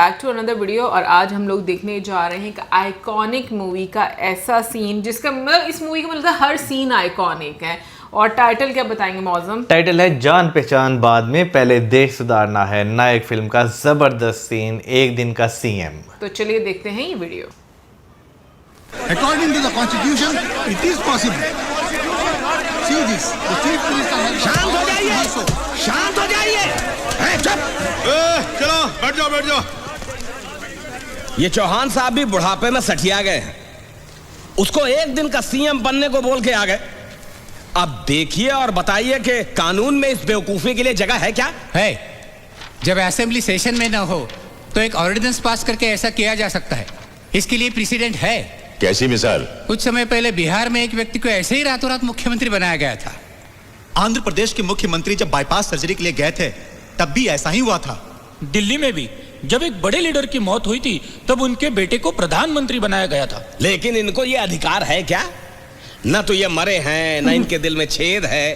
Back to another video. और आज हम लोग देखने जा रहे हैं एक आइकॉनिक मूवी का ऐसा सीन जिसका मतलब इस मूवी का मतलब हर सीन आइकॉनिक है। और टाइटल क्या बताएंगे मौजम? टाइटल है जान पहचान बाद में पहले देश सुधारना है। नायक फिल्म का जबरदस्त सीन, एक दिन का सीएम। तो चलिए देखते हैं ये video. According to the Constitution, it is possible. See this. The Chief Minister has. शांत हो जाइए, शांत हो जाइए। चुप। चलो बैठ जाओ बैठ जाओ। ये चौहान साहब भी बुढ़ापे में सठिया गए हैं। उसको एक दिन का सीएम बनने को बोल के आ गए। अब देखिए और बताइए कि कानून में इस बेवकूफी के लिए जगह है क्या? है। जब असेंबली सेशन में न हो तो एक ऑर्डिनेंस पास करके ऐसा किया जा सकता है। इसके लिए प्रेसिडेंट है। कैसी मिसाल? कुछ समय पहले बिहार में एक व्यक्ति को ऐसे ही रातों रात मुख्यमंत्री बनाया गया था। आंध्र प्रदेश के मुख्यमंत्री जब बाईपास सर्जरी के लिए गए थे तब भी ऐसा ही हुआ था। दिल्ली में भी जब एक बड़े लीडर की मौत हुई थी तब उनके बेटे को प्रधानमंत्री बनाया गया था। लेकिन इनको ये अधिकार है क्या? न तो ये मरे हैं, न इनके दिल में छेद है।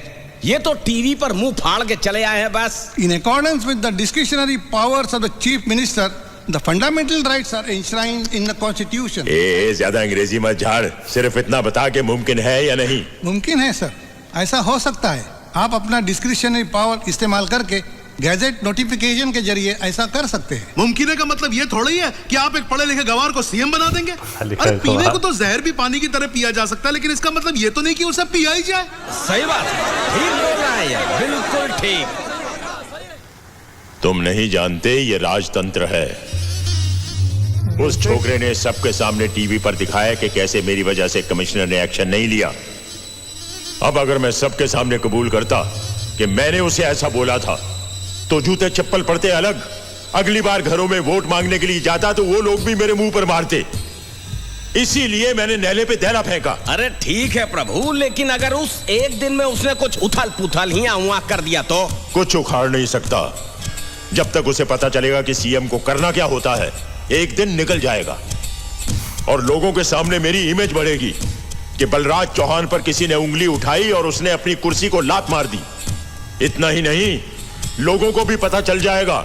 ये तो टीवी पर मुंह फाड़ के चले आए हैं बस। In accordance with the discretionary powers of the Chief Minister, the fundamental rights are enshrined in the Constitution. ज्यादा अंग्रेजी मत झाड़, सिर्फ इतना बता के मुमकिन है या नहीं। मुमकिन है सर, ऐसा हो सकता है। आप अपना डिस्क्रिशनरी पावर इस्तेमाल करके गैजेट नोटिफिकेशन के जरिए ऐसा कर सकते हैं। मुमकिन है का मतलब ये थोड़ा ही है कि आप एक पढ़े लिखे गवार को सीएम बना देंगे। अरे पीने को तो जहर भी पानी की तरह पिया जा सकता है, लेकिन इसका मतलब ये तो नहीं कि उसे पिया ही जाए। सही बात है, ठीक बोल रहा है यार, बिल्कुल ठीक। तुम नहीं जानते ये राजतंत्र है। उस छोकरे ने सबके सामने टीवी पर दिखाया कि कैसे मेरी वजह से कमिश्नर ने एक्शन नहीं लिया। अब अगर मैं सबके सामने कबूल करता कि मैंने उसे ऐसा बोला था तो जूते चप्पल पड़ते अलग। अगली बार घरों में वोट मांगने के लिए जाता तो वो लोग भी मेरे मुंह पर मारते। इसीलिए मैंने नहले पे दहला फेंका। अरे ठीक है प्रभु, लेकिन अगर उस एक दिन में उसने कुछ उथल पुथल ही हुआ कर दिया तो? कुछ उखाड़ नहीं सकता। जब तक उसे पता चलेगा कि सीएम को करना क्या होता है, एक दिन निकल जाएगा और लोगों के सामने मेरी इमेज बढ़ेगी कि बलराज चौहान पर किसी ने उंगली उठाई और उसने अपनी कुर्सी को लात मार दी। इतना ही नहीं, लोगों को भी पता चल जाएगा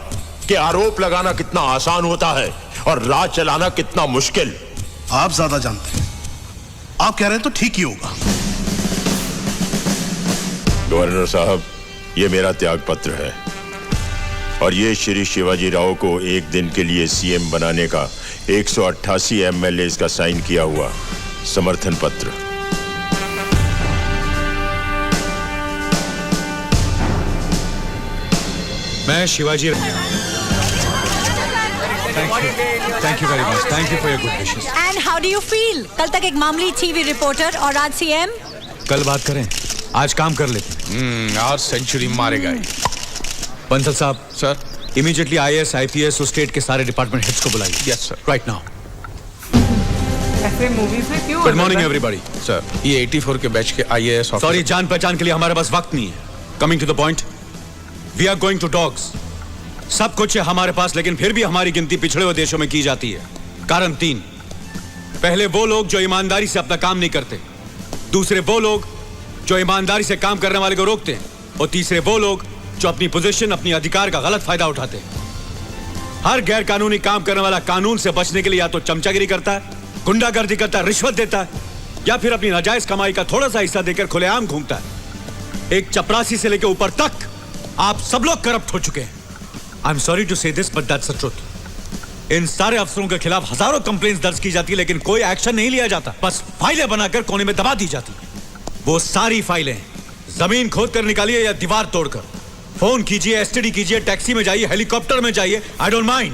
कि आरोप लगाना कितना आसान होता है और राज चलाना कितना मुश्किल। आप ज्यादा जानते हैं। आप कह रहे हैं तो ठीक ही होगा। गवर्नर साहब, ये मेरा त्याग पत्र है और ये श्री शिवाजी राव को एक दिन के लिए सीएम बनाने का 188 एमएलए का साइन किया हुआ समर्थन पत्र। मैं Shivaji. Thank you very much. Thank you for your good wishes. And how do you feel? कल तक एक मामूली टीवी रिपोर्टर और आज सीएम। कल बात करें, आज काम कर लेते। आज सेंचुरी मारेगा ही। बंसल साहब सर, इमीडिएटली आईएएस आईपीएस और स्टेट के सारे डिपार्टमेंट हेड्स को बुलाइए। Yes sir, right now. ऐसे मूवीज में क्यों? Good morning everybody. सर, ये 84 के बैच के आईएएस ऑफिसर। सॉरी, जान पहचान के लिए हमारे पास वक्त नहीं है। Coming to the point, we are going to dogs. सब कुछ है हमारे पास, लेकिन फिर भी हमारी गिनती पिछड़े हुए देशों में की जाती है। कारण 3। पहले वो लोग जो ईमानदारी से अपना काम नहीं करते, दूसरे वो लोग जो ईमानदारी से काम करने वाले को रोकते हैं, और तीसरे वो लोग जो अपनी पोजीशन, अपनी अधिकार का गलत फायदा उठाते हैं। हर गैर कानूनी काम करने वाला कानून से बचने के लिए या तो चमचागिरी करता है, गुंडागर्दी करता है, रिश्वत देता है, या फिर अपनी नाजायज कमाई का थोड़ा सा हिस्सा देकर खुलेआम घूमता है। एक चपरासी से लेकर ऊपर तक आप सब लोग करप्ट हो चुके हैं। I am sorry to say this but that's the truth. इन सारे अफसरों के खिलाफ हजारों कंप्लेंट्स दर्ज की जाती है, लेकिन कोई एक्शन नहीं लिया जाता। बस फाइलें बनाकर कोने में दबा दी जाती है। वो सारी फाइलें जमीन खोद कर निकालिए या दीवार तोड़कर, फोन कीजिए, एसटीडी कीजिए, टैक्सी में जाइए, हेलीकॉप्टर में जाइए, आई डोंट माइंड।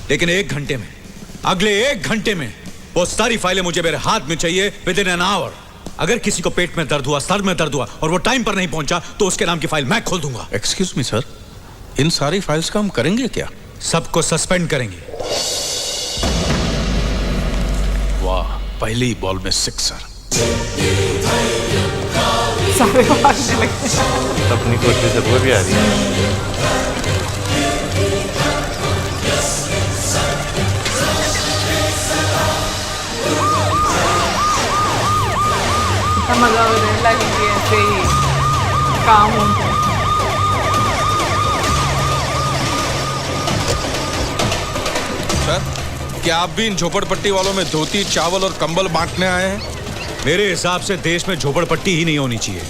लेकिन 1 घंटे में, अगले 1 घंटे में वो सारी फाइलें मुझे मेरे हाथ में चाहिए, विद इन एन आवर। अगर किसी को पेट में दर्द हुआ, सर में दर्द हुआ और वो टाइम पर नहीं पहुंचा तो उसके नाम की फाइल मैं खोल दूंगा। एक्सक्यूज मी सर, इन सारी फाइल्स का हम करेंगे क्या? सबको सस्पेंड करेंगे। वाह, पहली बॉल में 6 सर। सारे भागने लगे। अपनी कोशिश से वो भी आ रही है। मजा लगेगी ऐसे ही काम होता है। सर, क्या आप भी इन झोपड़पट्टी वालों में धोती, चावल और कंबल बांटने आए हैं? मेरे हिसाब से देश में झोपड़पट्टी ही नहीं होनी चाहिए।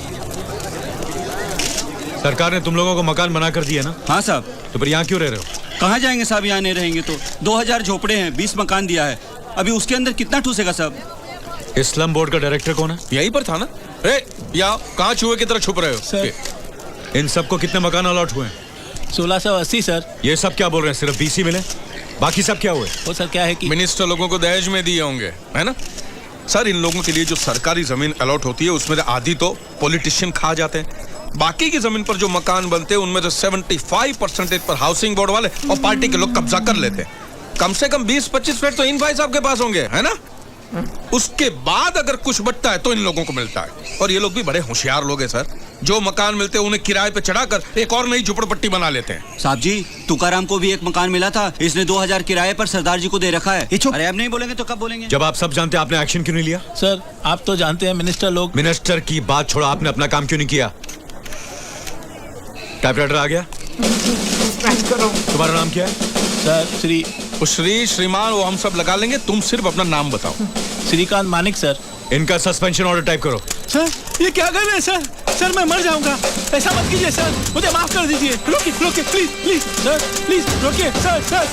सरकार ने तुम लोगों को मकान बना कर दिया ना? हाँ साहब। तो फिर यहाँ क्यों रह रहे हो? कहाँ जाएंगे साहब, यहाँ नहीं रहेंगे तो। 2000 झोपड़े हैं, 20 मकान दिया है, अभी उसके अंदर कितना ठूसेगा साहब? इस्लाम बोर्ड का डायरेक्टर कौन है? यहीं पर था ना। या कहाँ चूहे की तरह छुप रहे हो सर? इन सबको कितने मकान अलॉट हुए हैं? 1680 सर। ये सब क्या बोल रहे हैं? सिर्फ 20 ही मिले, बाकी सब क्या हुए? वो सर क्या है कि मिनिस्टर लोगों को दहेज में दिए होंगे, है ना? सर, इन लोगों के लिए जो सरकारी जमीन अलॉट होती है उसमें आधी तो पॉलिटिशियन खा जाते हैं, बाकी की जमीन पर जो मकान बनते हैं उनमें तो 75% पर हाउसिंग बोर्ड वाले और पार्टी के लोग कब्जा कर लेते हैं। कम से कम 20-25 फ्लैट तो इन भाई साहब के पास होंगे, है ना? उसके बाद अगर कुछ बचता है तो इन लोगों को मिलता है। और ये लोग भी बड़े होशियार लोग हैं सर, जो मकान मिलते हैं उन्हें किराए पे चढ़ाकर एक और नई झुपड़पट्टी बना लेते हैं। साहब जी, तुकाराम को भी एक मकान मिला था, इसने 2000 किराए पर सरदार जी को दे रखा है। अरे अब नहीं बोलेंगे तो कब बोलेंगे? जब आप सब जानते हैं, आपने एक्शन क्यों नहीं लिया? सर, आप तो जानते हैं मिनिस्टर लोग। मिनिस्टर की बात छोड़ो, आपने अपना काम क्यों नहीं किया? टाइपराइटर आ गया? तुम्हारा नाम क्या है? सर, श्रीमान वो हम सब लगा लेंगे, तुम सिर्फ अपना नाम बताओ। श्रीकांत मानिक सर। इनका सस्पेंशन ऑर्डर टाइप करो। सर, ये क्या कर रहे हैं सर? सर, मैं मर जाऊंगा, ऐसा मत कीजिए सर, मुझे माफ कर दीजिए। रोकिए प्लीज प्लीज सर, प्लीज रोकिए सर। सर,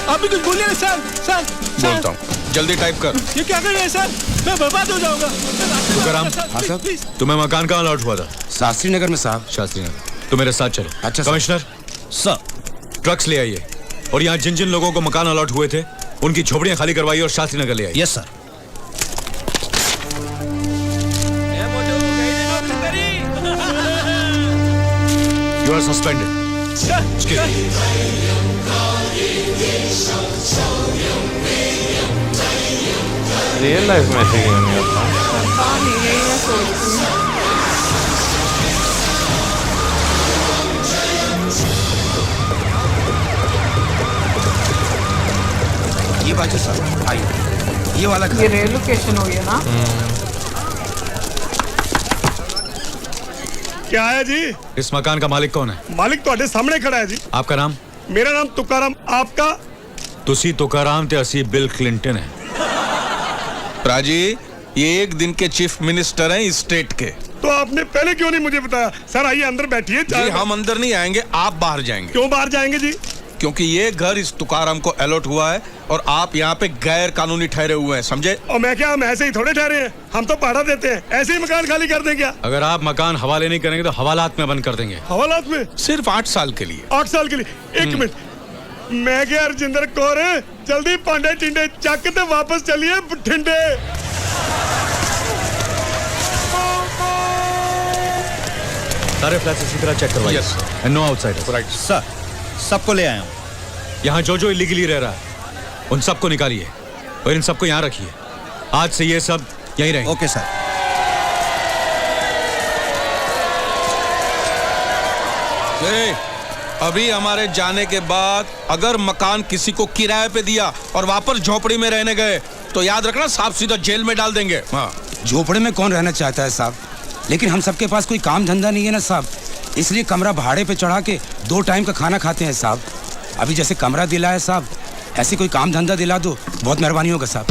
आप भी कुछ बोलिए ना सर। सर बोलता हूँ, जल्दी टाइप कर। ये क्या कर रहे हैं सर? मैं बर्बाद हो जाऊंगा। तुकाराम, तुम्हें मकान कहाँ अलॉट हुआ था? शास्त्री नगर में साहब। शास्त्री नगर। तो मेरे साथ चलो। अच्छा कमिश्नर सर, ट्रक्स ले आइए और यहाँ जिन जिन लोगों को मकान अलॉट हुए थे उनकी झोपड़ियां खाली करवाइए और शास्त्री नगर ले आइए। Yes sir. You are suspended. Real life में ऐसे क्यों नहीं होता? ये बाजू सर, आइए, ये वाला ये रेलोकेशन हुई है ना? क्या है जी? इस मकान का मालिक कौन है? मालिक तो सामने खड़ा है जी। आपका नाम? मेरा नाम तुकाराम, आपका? तुसी तुकाराम ते असी बिल क्लिंटन है। राजी, ये एक दिन के चीफ मिनिस्टर हैं इस स्टेट के। तो आपने पहले क्यों नहीं मुझे बताया? सर आइए अंदर बैठिए। जी, हम अंदर नहीं आएंगे, आप बाहर जाएंगे। क्यों बाहर जाएंगे जी? क्योंकि ये घर इस तुकाराम को अलॉट हुआ है और आप यहाँ पे गैर कानूनी ठहरे हुए हैं, समझे? और मैं क्या, हम ऐसे ही थोड़े ठहरे हैं? हम तो पहरा देते हैं, ऐसे ही मकान खाली कर दें क्या? अगर आप मकान हवाले नहीं करेंगे तो हवालात में बंद कर देंगे। हवालात में? सिर्फ 8 साल के लिए। 8 साल के लिए? एक मिनट, मैं क्या रजिंदर कौर है? जल्दी पांडे टिंडे चक ते वापस चलिए ठिंडे। सारे फ्लैट्स इसी तरह चेक करवाइए। And no outsiders. Right sir, सबको ले आया हूँ। यहाँ जो जो इलीगली रह रहा है उन सबको निकालिए और इन सबको यहाँ रखिए। आज से ये सब यहीं रहेंगे। Okay sir. अभी हमारे जाने के बाद अगर मकान किसी को किराए पे दिया और वापस झोपड़ी में रहने गए तो याद रखना, साफ सीधा जेल में डाल देंगे। हाँ, झोपड़े में कौन रहना चाहता है साहब? लेकिन हम सबके पास कोई काम धंधा नहीं है ना साहब, इसलिए कमरा भाड़े पे चढ़ा के 2 टाइम का खाना खाते हैं साहब। अभी जैसे कमरा दिला है साहब, ऐसे कोई काम धंधा दिला दो, बहुत मेहरबानी होगा साहब।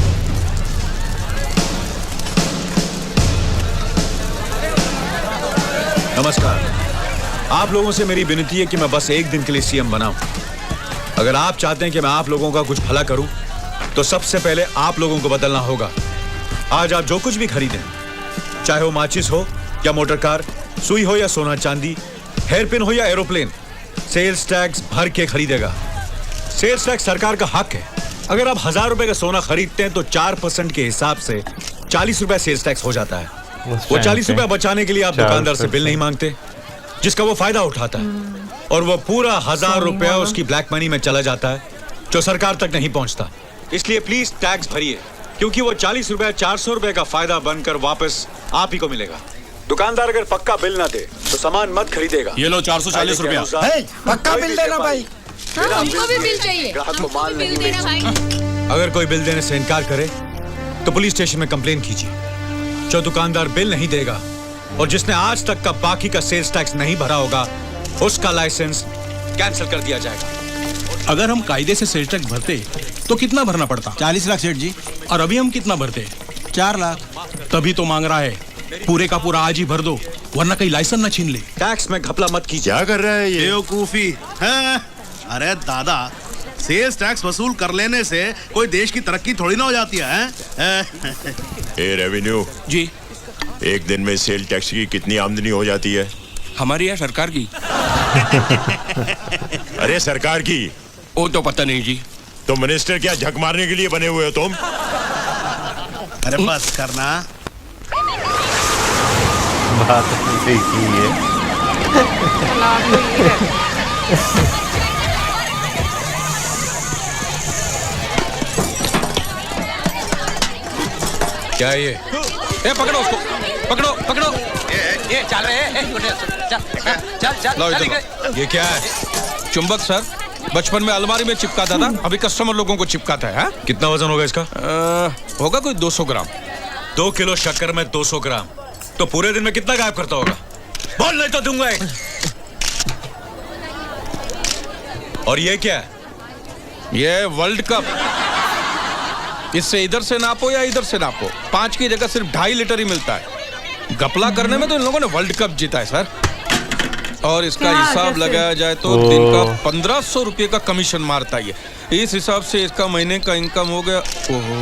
नमस्कार। आप लोगों से मेरी विनती है कि मैं बस एक दिन के लिए सीएम बनाऊं। अगर आप चाहते हैं कि मैं आप लोगों का कुछ भला करूं तो सबसे पहले आप लोगों को बदलना होगा। आज आप जो कुछ भी खरीदें, चाहे वो माचिस हो या मोटर कार, सुई हो या सोना चांदी, हेयरपिन हो या एरोप्लेन, सेल्स टैक्स भर के खरीदेगा। सेल्स टैक्स सरकार का हक है। अगर आप 1000 रुपए का सोना खरीदते हैं तो 4% के हिसाब से 40 रुपए सेल्स टैक्स हो जाता है। वो 40 रुपए बचाने के लिए आप दुकानदार से बिल नहीं मांगते, जिसका वो फायदा उठाता है, और वो पूरा 1000 रुपया उसकी ब्लैक मनी में चला जाता है जो सरकार तक नहीं पहुंचता। इसलिए प्लीज टैक्स भरिए, क्योंकि वो 40 रुपया 400 रुपए का फायदा बनकर वापस आप ही को मिलेगा। दुकानदार अगर पक्का बिल ना दे तो सामान मत खरीदेगा। ये लो 440 रुपया। पक्का बिल देना भाई। हमको भी बिल चाहिए। ग्राहक को माल नहीं बेचना। अगर कोई बिल देने से इनकार करे तो पुलिस स्टेशन में कंप्लेन कीजिए। जो दुकानदार बिल नहीं देगा और जिसने आज तक का बाकी का सेल्स टैक्स नहीं भरा होगा, उसका लाइसेंस कैंसिल कर दिया जाएगा। अगर हम कायदे से सेल टैक्स भरते तो कितना भरना पड़ता? 40 लाख सेठ जी। और अभी हम कितना भरते? 4 लाख। तभी तो मांग रहा है पूरे का पूरा आज ही भर दो, वरना कहीं लाइसेंस ना छीन ले। टैक्स में घपला मत कीजिए। क्या कर रहा है ये? बेवकूफी है। अरे दादा, सेल्स टैक्स वसूल कर लेने से कोई देश की तरक्की थोड़ी ना हो जाती है। ए रेवेन्यू जी, एक दिन में सेल टैक्स की कितनी आमदनी हो जाती है? हमारी या सरकार की? अरे सरकार की। वो तो पता नहीं जी। तो मिनिस्टर क्या झक मारने के लिए बने हुए हो तुम? अरे बस करना। बात सही है। क्या है ये? ए, पकड़ो उसको, पकड़ो पकड़ो। ये चल रहे हैं। चल चल लाओ चल इधर। ये क्या है? चुंबक सर, बचपन में अलमारी में चिपकाता था, अभी कस्टमर लोगों को चिपकाता है। कितना वजन होगा इसका? होगा कोई 200 ग्राम। 2 किलो शक्कर में 200 ग्राम तो पूरे दिन में कितना गायब करता होगा? बोल नहीं तो दूंगा एक। और ये क्या है? ये वर्ल्ड कप। इससे इधर से नापो या इधर से नापो, 5 की जगह सिर्फ 2.5 लीटर ही मिलता है। घपला करने में तो इन लोगों ने वर्ल्ड कप जीता है सर। और इसका हिसाब लगाया जाए तो दिन का 1500 रुपये का कमीशन मारता है। इस हिसाब से इसका महीने का इनकम हो गया, ओहो,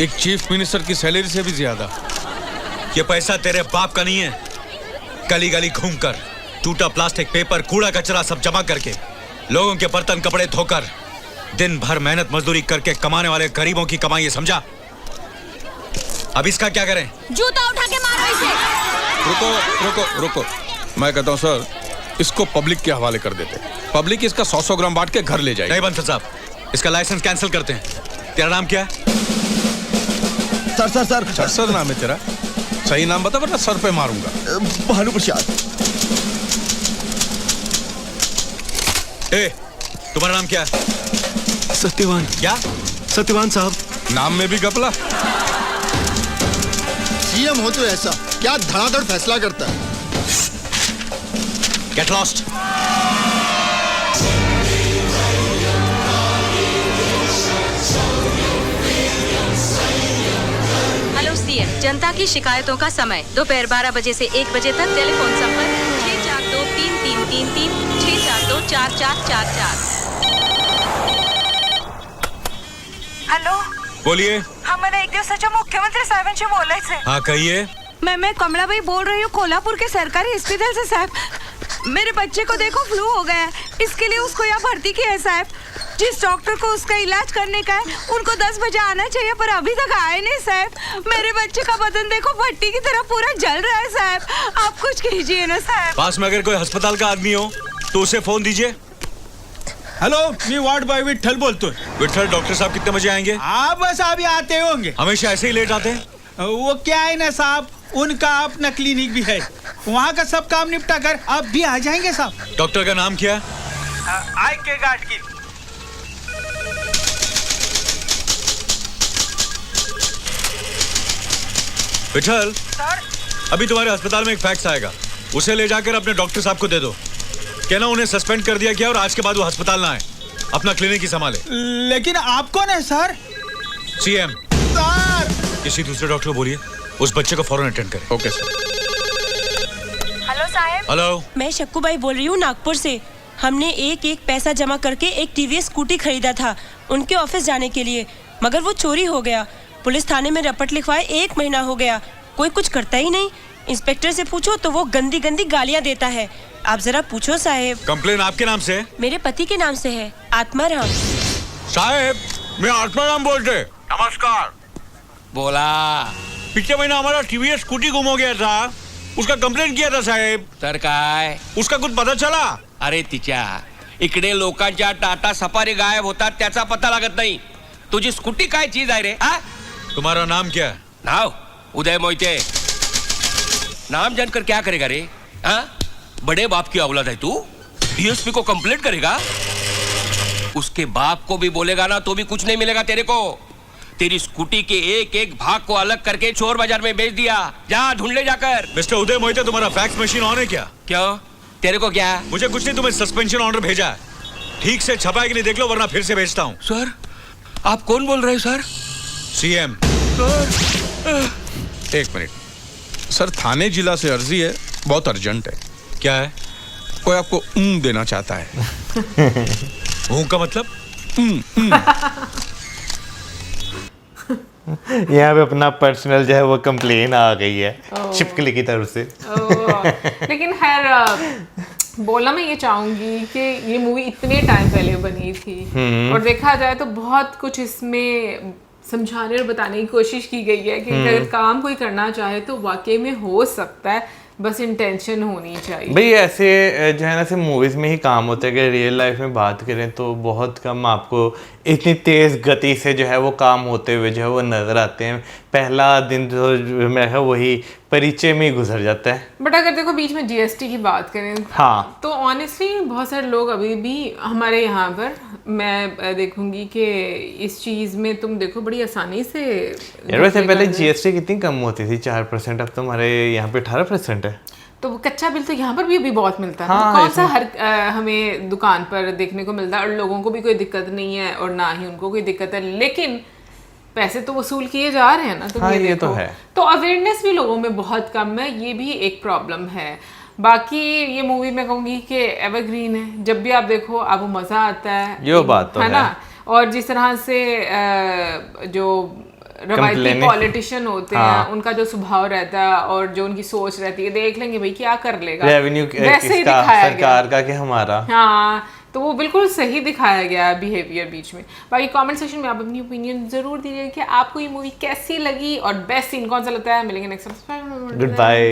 एक चीफ मिनिस्टर की सैलरी से भी ज्यादा। ये पैसा तेरे बाप का नहीं है। गली गली घूमकर टूटा प्लास्टिक, पेपर, कूड़ा कचरा सब जमा करके, लोगों के बर्तन कपड़े धोकर, दिन भर मेहनत मजदूरी करके कमाने वाले गरीबों की कमाई है, समझा? अब इसका क्या करें? जूता उठा के मारो इसे। रुको रुको रुको, मैं कहता हूँ सर, इसको पब्लिक के हवाले कर देते। पब्लिक इसका 100 ग्राम बांट के घर ले जाएगी। नहीं बंसल साहब, इसका लाइसेंस कैंसिल करते हैं। तेरा नाम क्या है? Sir sir sir sir sir नाम है तेरा? सही नाम बता वरना सर पे मारूंगा। भानु प्रसाद। ए, तुम्हारा नाम क्या है? सत्यवान। क्या? सत्यवान साहब। नाम में भी घपला। सीएम हो तो ऐसा क्या धड़ाधड़ फैसला करता है। Get lost. हेलो सीएम, जनता की शिकायतों का समय दोपहर 12 बजे से 1 बजे तक। टेलीफोन संपर्क 642-3333 642-4444। हॅलो, बोलिए। हा मला एक दिवसाच्या मुख्यमंत्री साहेबांशी बोलायचंय। हाँ कहिए। मैं कमलाबाई बोल रही हूँ कोल्हापुर के सरकारी हॉस्पिटल से साहब। मेरे बच्चे को देखो फ्लू हो गया है, इसके लिए उसको यहाँ भर्ती किया है साहब। जिस डॉक्टर को उसका इलाज करने का है उनको 10 बजे आना चाहिए, पर अभी तक आए नहीं साहब। मेरे बच्चे का बदन देखो भट्टी की तरह पूरा जल रहा है साहब, आप कुछ कीजिए ना साहब। पास में अगर कोई अस्पताल का आदमी हो तो उसे फोन दीजिए। हेलो, मी वार्ड बॉय विठ्ठल बोलतोय। विठ्ठल, डॉक्टर साहब कितने बजे आएंगे? आप बस अभी आते होंगे। हमेशा ऐसे ही लेट आते हैं। वो क्या है ना साहब, उनका अपना क्लिनिक भी है, वहाँ का सब काम निपटा कर आप भी आ जाएंगे साहब। डॉक्टर का नाम क्या? आई के गार्ड की। विठल, अभी तुम्हारे अस्पताल में एक फैक्स आएगा, उसे ले जाकर अपने डॉक्टर साहब को दे दो। कहना उन्हें सस्पेंड कर दिया गया और आज के बाद वो अस्पताल ना आए, अपना क्लिनिक ही संभाले। लेकिन आप कौन है सर? सीएम। सर, किसी दूसरे डॉक्टर को बोलिए उस बच्चे को फौरन अटेंड करें। Okay sir. हेलो साहब। हेलो, मैं शक्कूबाई बोल रही हूँ नागपुर से। हमने एक पैसा जमा करके एक टीवीएस स्कूटी खरीदा था उनके ऑफिस जाने के लिए, मगर वो चोरी हो गया। पुलिस थाने में रपट लिखवाए 1 महीना हो गया, कोई कुछ करता ही नहीं। इंस्पेक्टर से पूछो तो वो गंदी गंदी गालियाँ देता है। आप जरा पूछो साहेब। कंप्लेन आपके नाम से? मेरे पति के नाम से है, आत्माराम। साहेब, मैं आत्माराम बोलते। नमस्कार। बोला। पिछले महीना हमारा टीवीएस स्कूटी गुम हो गया था, उसका कंप्लेंट किया था साहेब। तर काय? उसका कुछ पता चला? अरे तिच्या इकडे लोकांच्या टाटा सफारी गायब होतात, त्याचा पता लागत नाही। तुझी स्कूटी काय चीज आहे रे? हा? तुम्हारा नाम क्या है? नाव उदय मोहिते। नाम जानकर क्या करेगा रे? हाँ? बड़े बाप की औलाद है तू? डीएसपी को कंप्लेंट करेगा? उसके बाप को भी बोलेगा ना तो भी कुछ नहीं मिलेगा तेरे को। तेरी स्कूटी के एक भाग को अलग करके चोर बाजार में बेच दिया, जा ढूंढ ले जाकर। मिस्टर उदय मोहिते, तुम्हारा फैक्स मशीन ऑन है क्या? क्यों? तेरे को क्या? मुझे कुछ नहीं, तुम्हें सस्पेंशन ऑर्डर भेजा है। ठीक से छपा है कि नहीं देख लो, वरना फिर से भेजता हूँ। सर आप कौन बोल रहे हैं सर? सीएम। सर एक मिनट सर, थाने जिला से अर्जी है, बहुत अर्जेंट है। क्या है? कोई आपको देना चाहता है। का मतलब? यहाँ पे अपना पर्सनल जो है वो कंप्लेन आ गई है छिपकली की तरफ से। लेकिन खैर बोलना मैं ये चाहूंगी कि ये मूवी इतने टाइम पहले बनी थी और देखा जाए तो बहुत कुछ इसमें समझाने और बताने की कोशिश की गई है कि अगर काम कोई करना चाहे तो वाकई में हो सकता है, बस इंटेंशन होनी चाहिए। भाई ऐसे जो है ना सिर्फ मूवीज में ही काम होता है कि रियल लाइफ में बात करें तो बहुत कम आपको इतनी तेज गति से जो है वो काम होते हुए जो है वो नजर आते हैं। पहला दिन जो मैं है वही परिचय में ही गुजर जाता है। बट अगर देखो बीच में जीएसटी की बात करें हाँ तो ऑनेस्टली बहुत सारे लोग अभी भी हमारे यहाँ पर, मैं देखूंगी कि इस चीज़ में तुम देखो बड़ी आसानी से यार वैसे पहले जीएसटी कितनी कम होती थी 4%, अब तो हमारे यहाँ पे 18% है। तो वो कच्चा बिल तो यहाँ पर भी अभी बहुत मिलता है। हाँ, तो कौन सा हर हमें दुकान पर देखने को मिलता है और लोगों को भी कोई दिक्कत नहीं है और ना ही उनको कोई दिक्कत है, लेकिन पैसे तो वसूल किए जा रहे हैं ना। तो हाँ, ये तो है। तो अवेयरनेस भी लोगों में बहुत कम है, ये भी एक प्रॉब्लम है। बाकी ये मूवी मैं कहूँगी कि एवरग्रीन है, जब भी आप देखो आपको मज़ा आता है, ये बात तो है ना। और जिस तरह से जो रवायती पॉलिटिशियन होते हैं उनका जो स्वभाव रहता है और जो उनकी सोच रहती है, देख लेंगे भाई क्या कर लेगा, रेवेन्यू वैसे ही दिखाया सरकार का कि हमारा। हाँ, तो वो बिल्कुल सही दिखाया गया है बिहेवियर बीच में। बाकी कमेंट सेक्शन में आप अपनी ओपिनियन जरूर दीजिए कि आपको ये मूवी कैसी लगी और बेस्ट सीन कौन सा लगता है। मिलेंगे नेक्स्ट। Good bye.